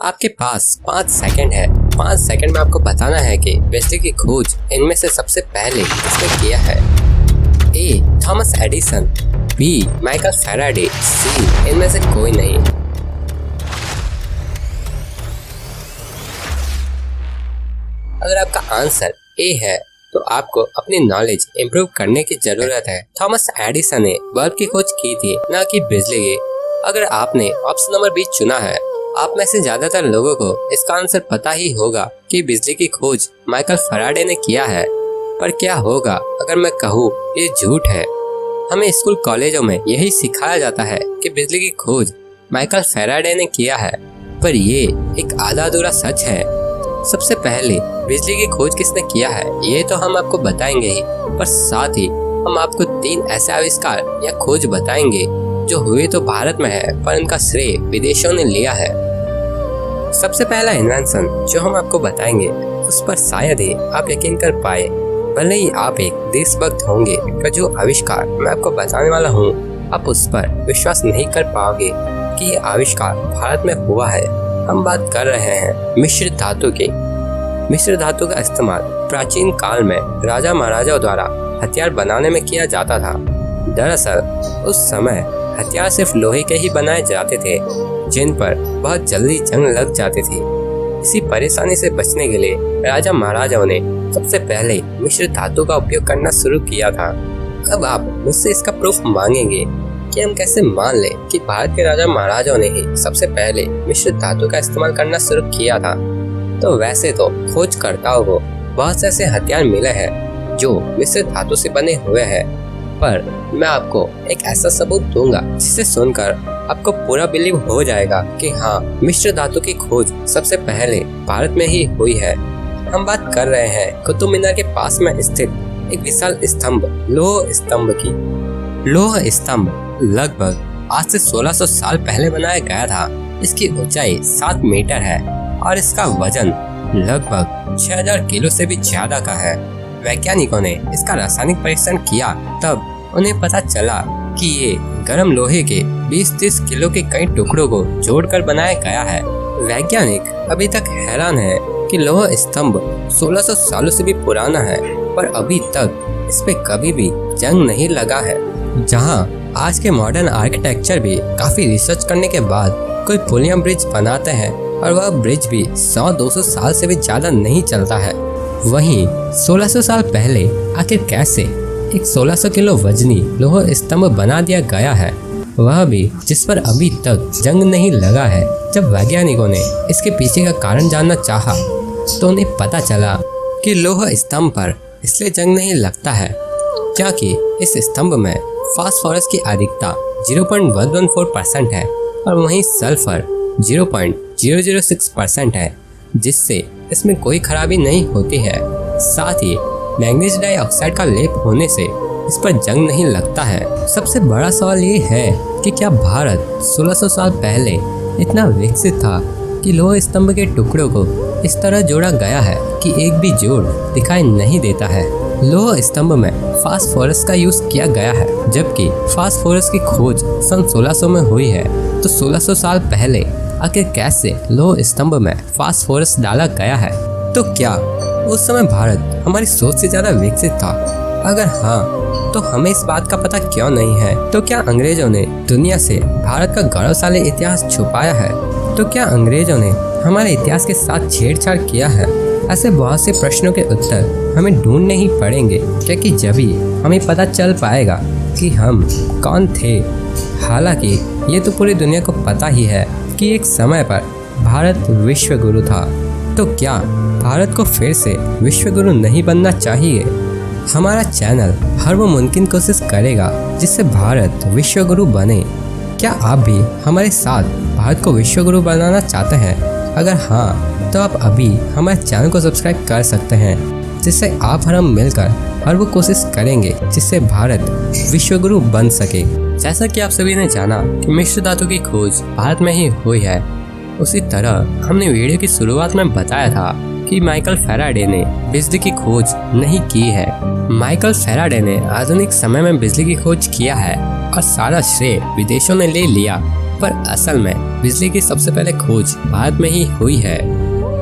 आपके पास 5 सेकंड है। 5 सेकंड में आपको बताना है कि बिजली की खोज इनमें से सबसे पहले किसने किया है। A. Thomas Edison, B. Michael Faraday, C. इनमें से कोई नहीं। अगर आपका आंसर ए है तो आपको अपनी नॉलेज इम्प्रूव करने की जरूरत है। थॉमस एडिसन ने बल्ब की खोज की थी, न कि बिजली की। अगर आपने ऑप्शन नंबर बी चुना है, आप में से ज्यादातर लोगों को इसका आंसर पता ही होगा कि बिजली की खोज माइकल फैराडे ने किया है। पर क्या होगा अगर मैं कहूँ ये झूठ है? हमें स्कूल कॉलेजों में यही सिखाया जाता है कि बिजली की खोज माइकल फैराडे ने किया है, पर ये एक आधा अधूरा सच है। सबसे पहले बिजली की खोज किसने किया है ये तो हम आपको बताएंगे ही, पर साथ ही हम आपको 3 ऐसे आविष्कार या खोज बताएंगे जो हुए तो भारत में है पर उनका श्रेय विदेशों ने लिया है। सबसे पहला इन्वेंशन जो हम आपको बताएंगे उस पर शायद ही आप यकीन कर पाए। भले ही आप एक देशभक्त होंगे, पर जो आविष्कार मैं आपको बताने वाला हूँ आप उस पर विश्वास नहीं कर पाओगे कि ये आविष्कार भारत में हुआ है। हम बात कर रहे हैं मिश्र धातु की। मिश्र धातु का इस्तेमाल प्राचीन काल में राजा महाराजाओं द्वारा हथियार बनाने में किया जाता था। दरअसल उस समय हथियार सिर्फ लोहे के ही बनाए जाते थे, जिन पर बहुत जल्दी जंग लग जाती थी। इसी परेशानी से बचने के लिए राजा महाराजाओं ने सबसे पहले मिश्र धातु का उपयोग करना शुरू किया था। अब आप मुझसे इसका प्रूफ मांगेंगे कि हम कैसे मान लें कि भारत के राजा महाराजाओं ने ही सबसे पहले मिश्र धातु का इस्तेमाल करना शुरू किया था। तो वैसे तो खोजकर्ताओं को बहुत से ऐसे हथियार मिले हैं जो मिश्र धातु से बने हुए हैं, पर मैं आपको एक ऐसा सबूत दूंगा जिसे सुनकर आपको पूरा बिलीव हो जाएगा कि हाँ, मिश्र धातु की खोज सबसे पहले भारत में ही हुई है। हम बात कर रहे हैं कुतुब मीनार के पास में स्थित एक विशाल स्तंभ, लोह स्तंभ की। लोह स्तंभ लगभग आज से 1600 साल पहले बनाया गया था। इसकी ऊंचाई 7 मीटर है और इसका वजन लगभग 6000 किलो से भी ज्यादा का है। वैज्ञानिकों ने इसका रासायनिक परीक्षण किया, तब उन्हें पता चला कि ये गर्म लोहे के 20-30 किलो के कई टुकड़ों को जोड़कर बनाया गया है। वैज्ञानिक अभी तक हैरान है कि लोह स्तंभ 1600 सालों से भी पुराना है, पर अभी तक इस पे कभी भी जंग नहीं लगा है। जहां आज के मॉडर्न आर्किटेक्चर भी काफी रिसर्च करने के बाद कोई पुल या ब्रिज बनाते हैं, और वह ब्रिज भी 100-200 साल से भी ज्यादा नहीं चलता है। वहीं 1600 साल पहले आखिर कैसे एक 1600 किलो वजनी लोह स्तंभ बना दिया गया है, वह भी जिस पर अभी तक जंग नहीं लगा है। जब वैज्ञानिकों ने इसके पीछे का कारण जानना चाहा तो उन्हें पता चला कि लोह स्तंभ पर इसलिए जंग नहीं लगता है क्योंकि इस स्तंभ में फास्फोरस की अधिकता 0.114% है और वहीं सल्फर 0.006% है, जिससे इसमें कोई खराबी नहीं होती है। साथ ही मैग्नीज डाइऑक्साइड का लेप होने से इस पर जंग नहीं लगता है। सबसे बड़ा सवाल ये है कि क्या भारत 1600 साल पहले इतना विकसित था कि लोह स्तंभ के टुकड़ों को इस तरह जोड़ा गया है कि एक भी जोड़ दिखाई नहीं देता है। लोह स्तंभ में फास्फोरस का यूज किया गया है, जबकि फास्फोरस की खोज सन 1600 में हुई है। तो 1600 साल पहले आखिर कैसे लोह स्तंभ में फास्फोरस डाला गया है? तो क्या उस समय भारत हमारी सोच से ज्यादा विकसित था? अगर हाँ, तो हमें इस बात का पता क्यों नहीं है? तो क्या अंग्रेजों ने दुनिया से भारत का गौरवशाली इतिहास छुपाया है? तो क्या अंग्रेजों ने हमारे इतिहास के साथ छेड़छाड़ किया है? ऐसे बहुत से प्रश्नों के उत्तर हमें ढूंढने ही पड़ेंगे, क्योंकि जब ही हमें पता चल पाएगा कि हम कौन थे। हालांकि ये तो पूरी दुनिया को पता ही है कि एक समय पर भारत विश्व गुरु था। तो क्या भारत को फिर से विश्व गुरु नहीं बनना चाहिए? हमारा चैनल हर वो मुमकिन कोशिश करेगा जिससे भारत विश्व गुरु बने। क्या आप भी हमारे साथ भारत को विश्व गुरु बनाना चाहते हैं? अगर हाँ, तो आप अभी हमारे चैनल को सब्सक्राइब कर सकते हैं, जिससे आप और हम मिलकर हर वो कोशिश करेंगे जिससे भारत विश्व गुरु बन सके। जैसा कि आप सभी ने जाना कि मिश्र धातु की खोज भारत में ही हुई है, उसी तरह हमने वीडियो की शुरुआत में बताया था कि माइकल फैराडे ने बिजली की खोज नहीं की है। माइकल फैराडे ने आधुनिक समय में बिजली की खोज किया है और सारा श्रेय विदेशों ने ले लिया। पर असल में बिजली की सबसे पहले खोज भारत में ही हुई है।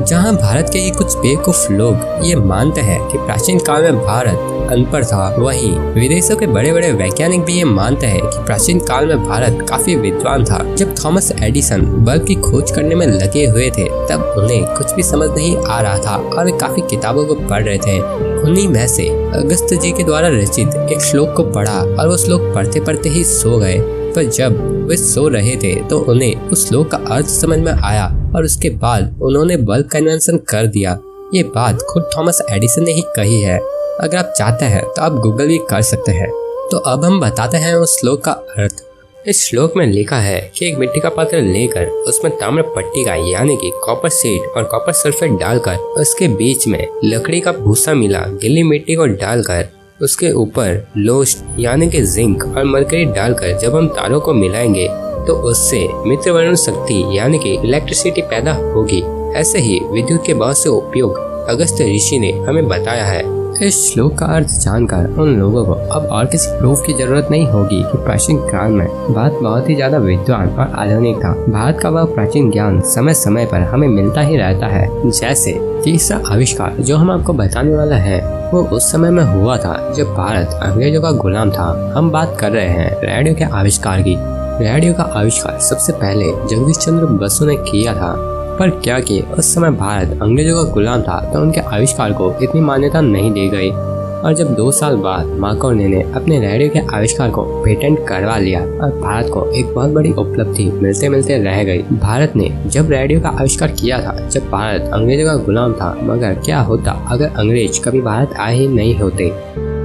जहां भारत के ही कुछ बेवकूफ लोग ये मानते हैं कि प्राचीन काल में भारत अनपढ़ था, वहीं विदेशों के बड़े बड़े वैज्ञानिक भी ये मानते हैं कि प्राचीन काल में भारत काफी विद्वान था। जब थॉमस एडिसन बल्ब की खोज करने में लगे हुए थे तब उन्हें कुछ भी समझ नहीं आ रहा था और वे काफी किताबों को पढ़ रहे थे। उन्हीं में से अगस्त जी के द्वारा रचित एक श्लोक को पढ़ा और वो श्लोक पढ़ते पढ़ते ही सो गए। पर जब वे सो रहे थे तो उन्हें उस श्लोक का अर्थ समझ में आया और उसके बाद उन्होंने बल्ब का इन्वेंशन कर दिया। ये बात खुद थॉमस एडिसन ने ही कही है। अगर आप चाहते हैं तो आप गूगल भी कर सकते हैं। तो अब हम बताते हैं उस श्लोक का अर्थ। इस श्लोक में लिखा है कि एक मिट्टी का पात्र लेकर उसमें ताम्र पट्टी का यानी कि कॉपर सीड और कॉपर सल्फेट डालकर उसके बीच में लकड़ी का भूसा मिला गीली मिट्टी को डालकर उसके ऊपर लोस्ट यानी कि जिंक और मरकरी डालकर जब हम तारों को मिलाएंगे तो उससे मित्रवर्ण शक्ति यानी कि इलेक्ट्रिसिटी पैदा होगी। ऐसे ही विद्युत के बहुत से उपयोग अगस्त ऋषि ने हमें बताया है। इस श्लोक का अर्थ जानकर उन लोगों को अब और किसी प्रूफ की जरूरत नहीं होगी कि प्राचीन काल में भारत बहुत ही ज्यादा विद्वान और आधुनिक था। भारत का वह प्राचीन ज्ञान समय समय पर हमें मिलता ही रहता है। जैसे तीसरा आविष्कार जो हम आपको बताने वाला है वो उस समय में हुआ था जब भारत अंग्रेजों का गुलाम था। हम बात कर रहे हैं रेडियो के आविष्कार की। रेडियो का आविष्कार सबसे पहले जगदीश चंद्र बसु ने किया था। पर क्या कि उस समय भारत अंग्रेजों का गुलाम था तो उनके आविष्कार को इतनी मान्यता नहीं दी गई और जब 2 साल बाद मार्कोनी ने अपने रेडियो के आविष्कार को पेटेंट करवा लिया और भारत को एक बहुत बड़ी उपलब्धि मिलते मिलते रह गई। भारत ने जब रेडियो का आविष्कार किया था जब भारत अंग्रेजों का गुलाम था, मगर क्या होता अगर अंग्रेज कभी भारत आए ही नहीं होते।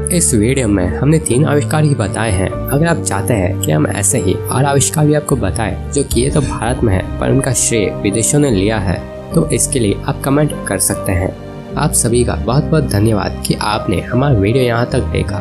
इस वीडियो में हमने 3 आविष्कार ही बताए हैं। अगर आप चाहते हैं कि हम ऐसे ही और आविष्कार भी आपको बताएं जो किए तो भारत में है पर उनका श्रेय विदेशों ने लिया है, तो इसके लिए आप कमेंट कर सकते हैं। आप सभी का बहुत बहुत धन्यवाद कि आपने हमारा वीडियो यहाँ तक देखा।